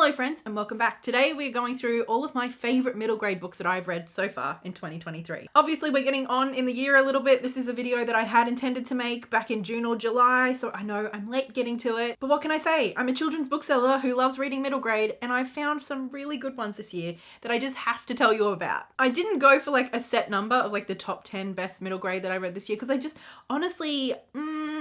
Hello friends and welcome back. Today we're going through all of my favourite middle grade books that I've read so far in 2023. Obviously we're getting on in the year a little bit. This is a video that I had intended to make back in June or July, so I know I'm late getting to it. But what can I say? I'm a children's bookseller who loves reading middle grade, and I've found some really good ones this year that I just have to tell you about. I didn't go for like a set number of like the top 10 best middle grade that I read this year because I just honestly,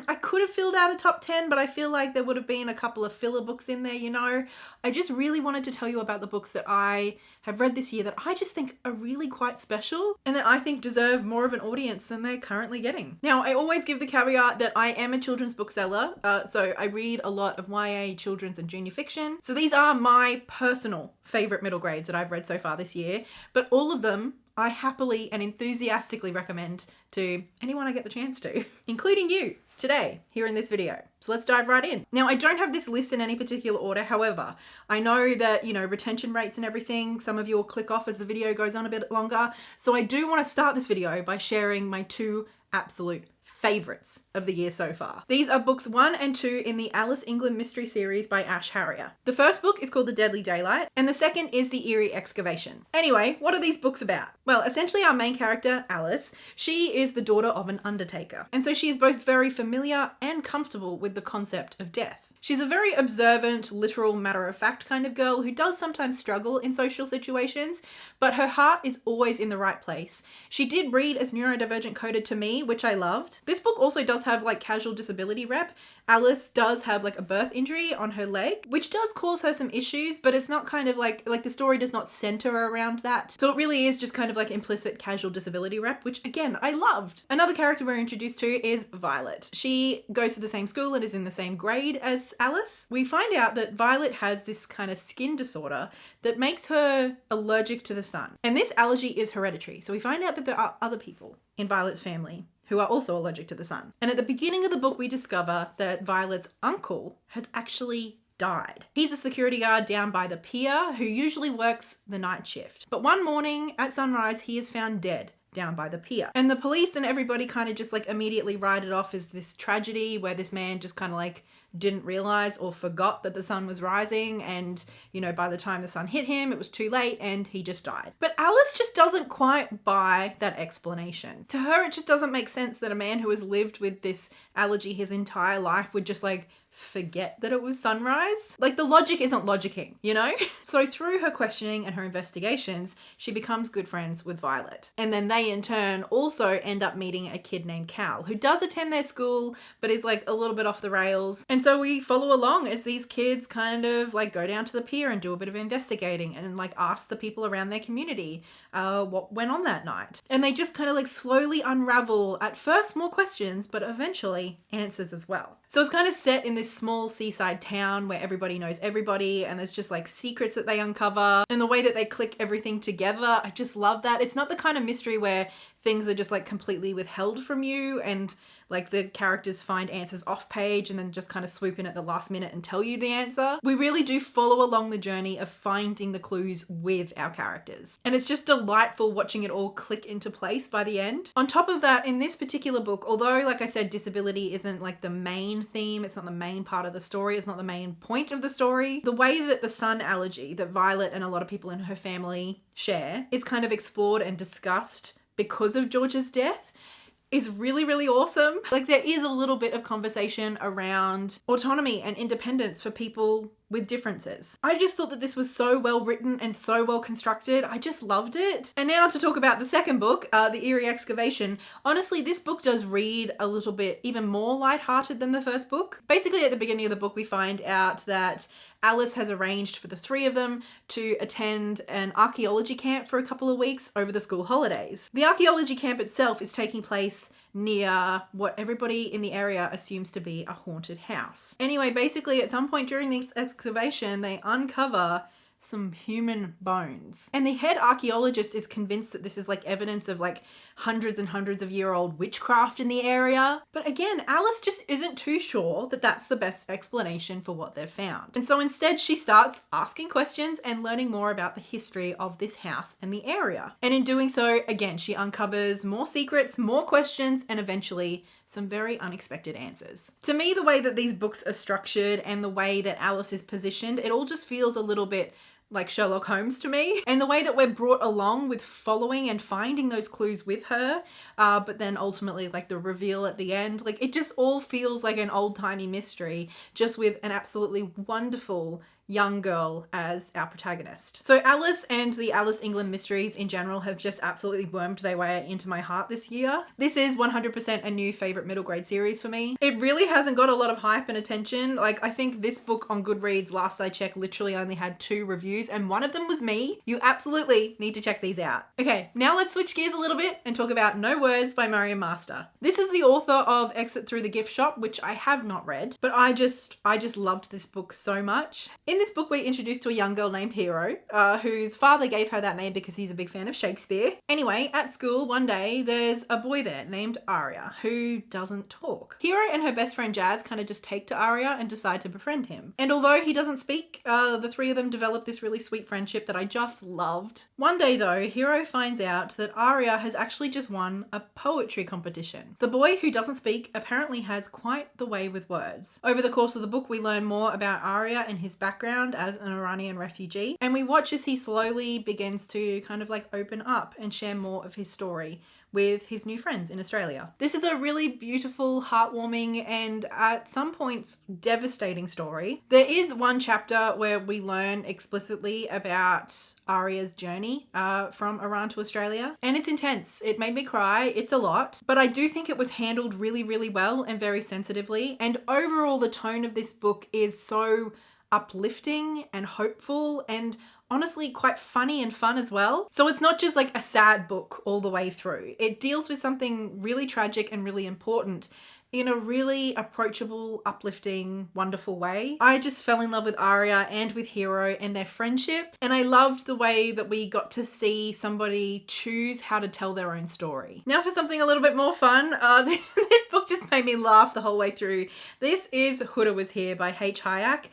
I could have filled out a top 10, but I feel like there would have been a couple of filler books in there, you know. I just really wanted to tell you about the books that I have read this year that I just think are really quite special and that I think deserve more of an audience than they're currently getting. Now, I always give the caveat that I am a children's bookseller, so I read a lot of YA, children's and junior fiction. So these are my personal favourite middle grades that I've read so far this year, but all of them I happily and enthusiastically recommend to anyone I get the chance to, including you today here in this video. So let's dive right in. Now, I don't have this list in any particular order. However, I know that, you know, retention rates and everything, some of you will click off as the video goes on a bit longer. So I do want to start this video by sharing my two absolute favorites of the year so far. These are books 1 and 2 in the Alice England mystery series by Ash Harrier. The first book is called The Deadly Daylight and the second is The Eerie Excavation. Anyway, what are these books about? Well, essentially our main character, Alice, she is the daughter of an undertaker. And so she is both very familiar and comfortable with the concept of death. She's a very observant, literal, matter-of-fact kind of girl who does sometimes struggle in social situations, but her heart is always in the right place. She did read as neurodivergent coded to me, which I loved. This book also does have like casual disability rep. Alice does have like a birth injury on her leg, which does cause her some issues, but it's not kind of like the story does not center around that. So it really is just kind of like implicit casual disability rep, which again, I loved. Another character we're introduced to is Violet. She goes to the same school and is in the same grade as Alice. We find out that Violet has this kind of skin disorder that makes her allergic to the sun. And this allergy is hereditary. So we find out that there are other people in Violet's family who are also allergic to the sun. And at the beginning of the book, we discover that Violet's uncle has actually died. He's a security guard down by the pier who usually works the night shift. But one morning at sunrise, he is found dead down by the pier. And the police and everybody kind of just like immediately write it off as this tragedy where this man just kind of like didn't realize or forgot that the sun was rising, and you know, by the time the sun hit him it was too late and he just died. But Alice just doesn't quite buy that explanation. To her it just doesn't make sense that a man who has lived with this allergy his entire life would just like forget that it was sunrise. Like the logic isn't logicking, you know? So through her questioning and her investigations, she becomes good friends with Violet. And then they in turn also end up meeting a kid named Cal who does attend their school but is like a little bit off the rails. And so we follow along as these kids kind of like go down to the pier and do a bit of investigating and like ask the people around their community what went on that night. And they just kind of like slowly unravel at first more questions but eventually answers as well. So it's kind of set in this small seaside town where everybody knows everybody and there's just like secrets that they uncover, and the way that they click everything together, I just love that. It's not the kind of mystery where things are just like completely withheld from you and like the characters find answers off page and then just kind of swoop in at the last minute and tell you the answer. We really do follow along the journey of finding the clues with our characters. And it's just delightful watching it all click into place by the end. On top of that, in this particular book, although like I said, disability isn't like the main theme, it's not the main part of the story, it's not the main point of the story, the way that the sun allergy that Violet and a lot of people in her family share is kind of explored and discussed because of George's death is really, really awesome. Like there is a little bit of conversation around autonomy and independence for people with differences. I just thought that this was so well written and so well constructed. I just loved it. And now to talk about the second book, The Eerie Excavation. Honestly, this book does read a little bit even more lighthearted than the first book. Basically, at the beginning of the book, we find out that Alice has arranged for the three of them to attend an archaeology camp for a couple of weeks over the school holidays. The archaeology camp itself is taking place near what everybody in the area assumes to be a haunted house. Anyway, basically at some point during this excavation, they uncover some human bones. And the head archaeologist is convinced that this is like evidence of like hundreds and hundreds of year old witchcraft in the area. But again, Alice just isn't too sure that that's the best explanation for what they've found. And so instead she starts asking questions and learning more about the history of this house and the area. And in doing so, again, she uncovers more secrets, more questions, and eventually some very unexpected answers. To me, the way that these books are structured and the way that Alice is positioned, it all just feels a little bit like Sherlock Holmes to me. And the way that we're brought along with following and finding those clues with her, but then ultimately like the reveal at the end, like it just all feels like an old-timey mystery, just with an absolutely wonderful young girl as our protagonist. So Alice and the Alice England mysteries in general have just absolutely wormed their way into my heart this year. This is 100% a new favorite middle grade series for me. It really hasn't got a lot of hype and attention. Like, I think this book on GoodReads, last I checked, literally only had 2 reviews and one of them was me. You absolutely need to check these out. Okay, now let's switch gears a little bit and talk about No Words by Mariam Master. This is the author of Exit Through the Gift Shop, which I have not read, but I just loved this book so much. In this book, we're introduced to a young girl named Hero, whose father gave her that name because he's a big fan of Shakespeare. Anyway, at school one day, there's a boy there named Aria who doesn't talk. Hero and her best friend Jazz kind of just take to Aria and decide to befriend him. And although he doesn't speak, the 3 of them develop this really sweet friendship that I just loved. One day though, Hero finds out that Aria has actually just won a poetry competition. The boy who doesn't speak apparently has quite the way with words. Over the course of the book, we learn more about Aria and his background as an Iranian refugee, and we watch as he slowly begins to kind of like open up and share more of his story with his new friends in Australia. This is a really beautiful, heartwarming, and at some points devastating story. There is one chapter where we learn explicitly about Aria's journey from Iran to Australia, and it's intense. It made me cry. It's a lot, but I do think it was handled really, really well and very sensitively. And overall, the tone of this book is so uplifting and hopeful and honestly quite funny and fun as well. So it's not just like a sad book all the way through. It deals with something really tragic and really important in a really approachable, uplifting, wonderful way. I just fell in love with Aria and with Hero and their friendship, and I loved the way that we got to see somebody choose how to tell their own story. Now for something a little bit more fun, this book just made me laugh the whole way through. This is Huda Was Here by H. Hayek.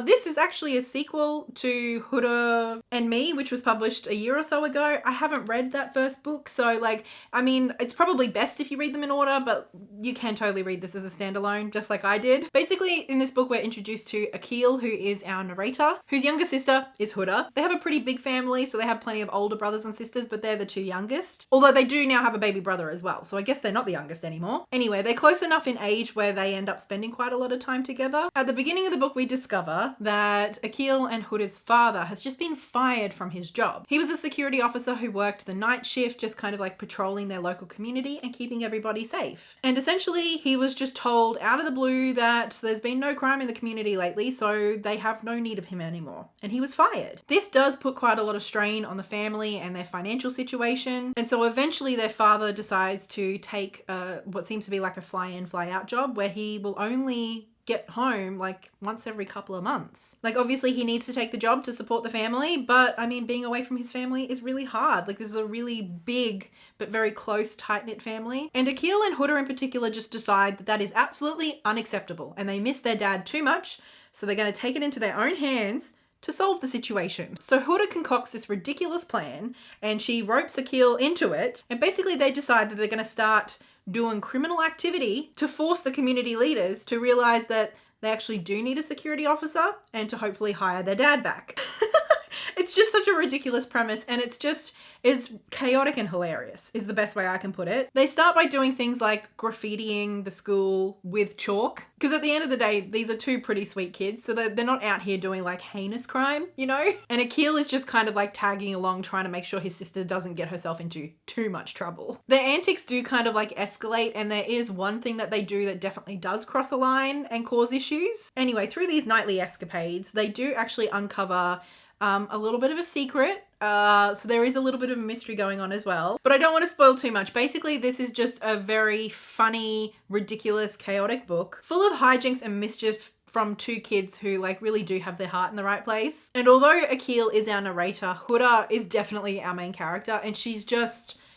This is actually a sequel to Huda and Me, which was published a year or so ago. I haven't read that first book, so like, I mean, it's probably best if you read them in order, but you can totally read this as a standalone, just like I did. Basically, in this book, we're introduced to Akil, who is our narrator, whose younger sister is Huda. They have a pretty big family, so they have plenty of older brothers and sisters, but they're the 2 youngest. Although they do now have a baby brother as well, so I guess they're not the youngest anymore. Anyway, they're close enough in age where they end up spending quite a lot of time together. At the beginning of the book, we discover that Akil and Huda's father has just been fired from his job. He was a security officer who worked the night shift, just kind of like patrolling their local community and keeping everybody safe. And essentially, he was just told out of the blue that there's been no crime in the community lately, so they have no need of him anymore. And he was fired. This does put quite a lot of strain on the family and their financial situation. And so eventually their father decides to take what seems to be like a fly-in, fly-out job where he will only get home like once every couple of months. Like obviously he needs to take the job to support the family, but I mean being away from his family is really hard. Like this is a really big but very close, tight-knit family. And Akil and Huda in particular just decide that that is absolutely unacceptable and they miss their dad too much, so they're going to take it into their own hands to solve the situation. So Huda concocts this ridiculous plan and she ropes Akil into it, and basically they decide that they're going to start doing criminal activity to force the community leaders to realize that they actually do need a security officer and to hopefully hire their dad back. It's just such a ridiculous premise, and it's chaotic and hilarious is the best way I can put it. They start by doing things like graffitiing the school with chalk, because at the end of the day, these are 2 pretty sweet kids, so they're not out here doing like heinous crime, you know? And Akil is just kind of like tagging along, trying to make sure his sister doesn't get herself into too much trouble. Their antics do kind of like escalate, and there is one thing that they do that definitely does cross a line and cause issues. Anyway, through these nightly escapades, they do actually uncover a little bit of a secret. So there is a little bit of a mystery going on as well, but I don't want to spoil too much. Basically, this is just a very funny, ridiculous, chaotic book full of hijinks and mischief from 2 kids who like really do have their heart in the right place. And although Akil is our narrator, Huda is definitely our main character, and she's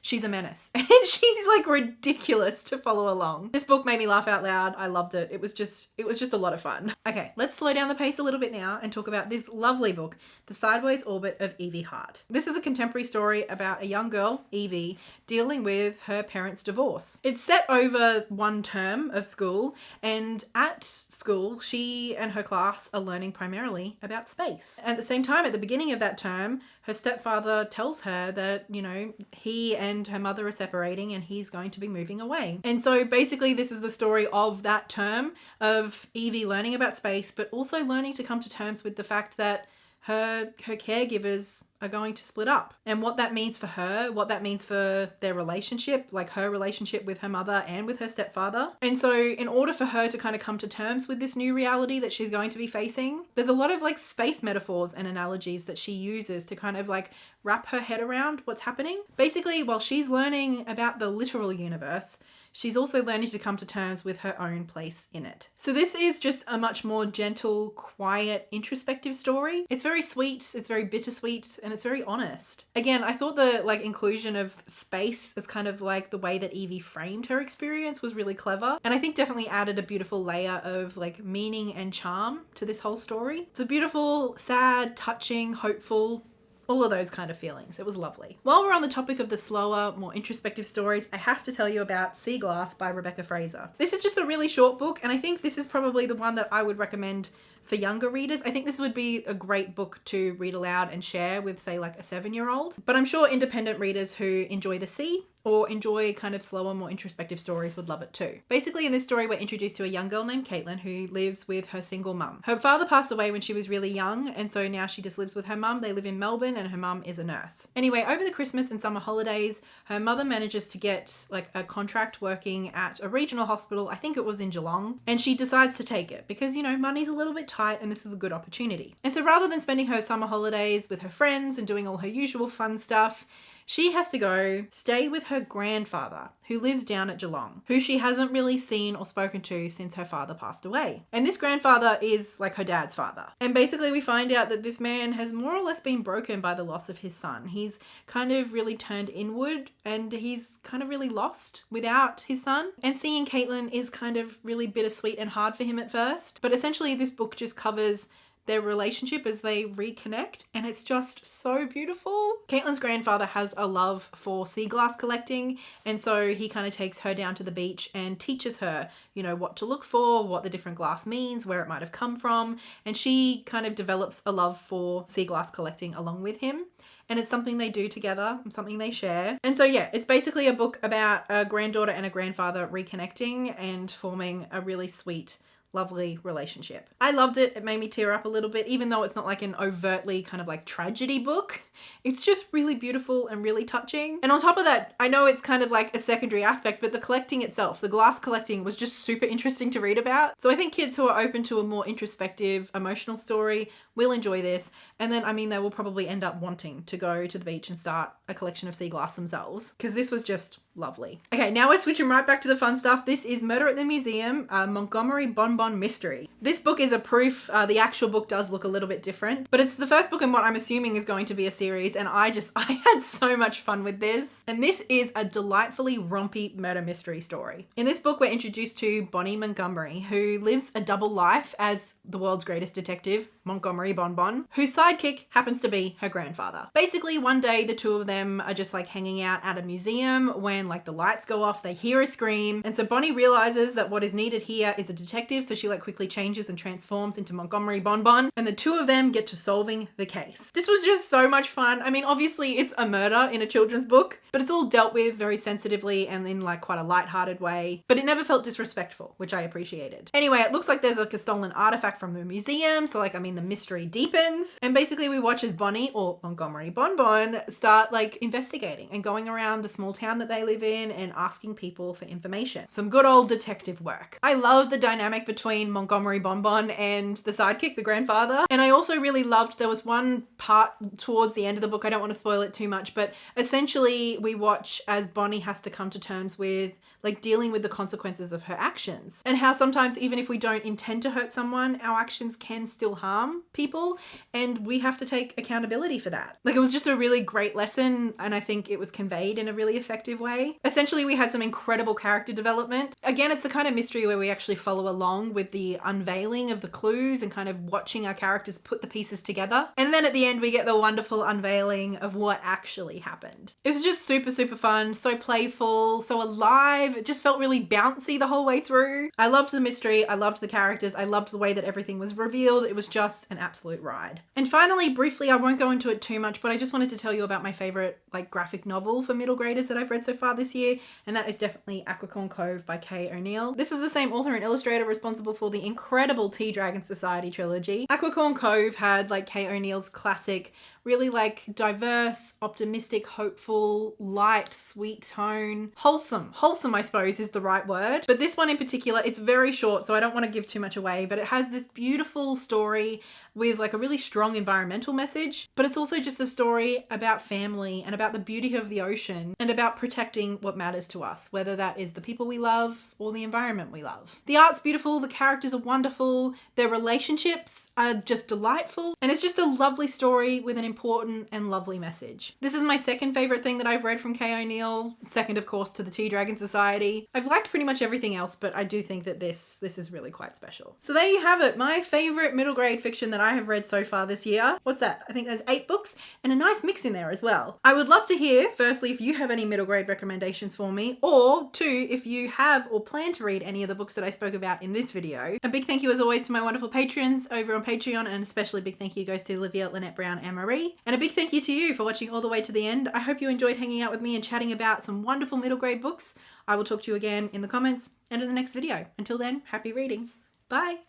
she's a menace. And she's like ridiculous to follow along. This book made me laugh out loud. I loved it. It was just a lot of fun. Okay, let's slow down the pace a little bit now and talk about this lovely book, The Sideways Orbit of Evie Hart. This is a contemporary story about a young girl, Evie, dealing with her parents' divorce. It's set over one term of school, and at school, she and her class are learning primarily about space. At the same time, at the beginning of that term, her stepfather tells her that, you know, he and her mother are separating and he's going to be moving away. And so basically this is the story of that term of Evie learning about space, but also learning to come to terms with the fact that her caregivers are going to split up, and what that means for her, what that means for their relationship, like her relationship with her mother and with her stepfather. And so in order for her to kind of come to terms with this new reality that she's going to be facing, there's a lot of like space metaphors and analogies that she uses to kind of like wrap her head around what's happening. Basically, while she's learning about the literal universe, she's also learning to come to terms with her own place in it. So this is just a much more gentle, quiet, introspective story. It's very sweet, it's very bittersweet, and it's very honest. Again, I thought the like inclusion of space as kind of like the way that Evie framed her experience was really clever. And I think definitely added a beautiful layer of like meaning and charm to this whole story. It's a beautiful, sad, touching, hopeful, all of those kind of feelings. It was lovely. While we're on the topic of the slower, more introspective stories, I have to tell you about Sea Glass by Rebecca Fraser. This is just a really short book, and I think this is probably the one that I would recommend for younger readers. I think this would be a great book to read aloud and share with, say, like a 7-year-old. But I'm sure independent readers who enjoy the sea or enjoy kind of slower, more introspective stories would love it too. Basically, in this story, we're introduced to a young girl named Caitlin who lives with her single mum. Her father passed away when she was really young, and so now she just lives with her mum. They live in Melbourne and her mum is a nurse. Anyway, over the Christmas and summer holidays, her mother manages to get like a contract working at a regional hospital. I think it was in Geelong, and she decides to take it because, you know, money's a little bit tight and this is a good opportunity. And so rather than spending her summer holidays with her friends and doing all her usual fun stuff, she has to go stay with her grandfather, who lives down at Geelong, who she hasn't really seen or spoken to since her father passed away. And this grandfather is like her dad's father. And basically we find out that this man has more or less been broken by the loss of his son. He's kind of really turned inward and he's kind of really lost without his son. And seeing Caitlin is kind of really bittersweet and hard for him at first. But essentially this book just covers their relationship as they reconnect, and it's just so beautiful. Caitlin's grandfather has a love for sea glass collecting, and so he kind of takes her down to the beach and teaches her, you know, what to look for, what the different glass means, where it might have come from, and she kind of develops a love for sea glass collecting along with him. And it's something they do together, something they share. And so yeah, it's basically a book about a granddaughter and a grandfather reconnecting and forming a really sweet, lovely relationship. I loved it. It made me tear up a little bit, even though it's not like an overtly kind of like tragedy book. It's just really beautiful and really touching. And on top of that, I know it's kind of like a secondary aspect, but the collecting itself, the glass collecting, was just super interesting to read about. So I think kids who are open to a more introspective, emotional story will enjoy this. And then, I mean, they will probably end up wanting to go to the beach and start a collection of sea glass themselves, because this was just lovely. Okay, now we're switching right back to the fun stuff. This is Murder at the Museum, a Montgomery Bonbon mystery. This book is a proof. The actual book does look a little bit different, but it's the first book in what I'm assuming is going to be a series, and I had so much fun with this. And this is a delightfully rompy murder mystery story. In this book, we're introduced to Bonnie Montgomery, who lives a double life as the world's greatest detective, Montgomery Bonbon, whose sidekick happens to be her grandfather. Basically, one day the two of them are just like hanging out at a museum when like the lights go off, they hear a scream, and so Bonnie realizes that what is needed here is a detective, so she like quickly changes and transforms into Montgomery Bonbon, and the two of them get to solving the case. This was just so much fun. I mean, obviously it's a murder in a children's book, but it's all dealt with very sensitively and in like quite a light-hearted way, but it never felt disrespectful, which I appreciated. Anyway, it looks like there's like a stolen artifact from the museum, so like, I mean, the mystery deepens, and basically we watch as Bonnie, or Montgomery Bonbon, start like investigating and going around the small town that they live live in and asking people for information. Some good old detective work. I love the dynamic between Montgomery Bonbon and the sidekick, the grandfather. And I also really loved, there was one part towards the end of the book, I don't want to spoil it too much, but essentially we watch as Bonnie has to come to terms with like dealing with the consequences of her actions, and how sometimes even if we don't intend to hurt someone, our actions can still harm people, and we have to take accountability for that. Like, it was just a really great lesson, and I think it was conveyed in a really effective way. Essentially, we had some incredible character development. Again, it's the kind of mystery where we actually follow along with the unveiling of the clues and kind of watching our characters put the pieces together. And then at the end, we get the wonderful unveiling of what actually happened. It was just super, super fun, so playful, so alive. It just felt really bouncy the whole way through. I loved the mystery. I loved the characters. I loved the way that everything was revealed. It was just an absolute ride. And finally, briefly, I won't go into it too much, but I just wanted to tell you about my favorite like graphic novel for middle graders that I've read so far this year, and that is definitely Aquacon Cove by Kay O'Neill. This is the same author and illustrator responsible for the incredible Tea Dragon Society trilogy. Aquacon Cove had like Kay O'Neill's classic, really like diverse, optimistic, hopeful, light, sweet tone. Wholesome I suppose is the right word. But this one in particular, it's very short, so I don't want to give too much away, but it has this beautiful story with like a really strong environmental message, but it's also just a story about family and about the beauty of the ocean and about protecting what matters to us, whether that is the people we love or the environment we love. The art's beautiful, the characters are wonderful, their relationships are just delightful, and it's just a lovely story with an important and lovely message. This is my second favorite thing that I've read from Kay O'Neill, second of course to the Tea Dragon Society. I've liked pretty much everything else, but I do think that this is really quite special. So there you have it, my favorite middle grade fiction that I have read so far this year. What's that? I think there's 8 books and a nice mix in there as well. I would love to hear, firstly, if you have any middle grade recommendations for me, or 2, if you have or plan to read any of the books that I spoke about in this video. A big thank you as always to my wonderful patrons over on Patreon, and especially a big thank you goes to Olivia, Lynette Brown and Marie. And a big thank you to you for watching all the way to the end. I hope you enjoyed hanging out with me and chatting about some wonderful middle grade books. I will talk to you again in the comments and in the next video. Until then, happy reading. Bye.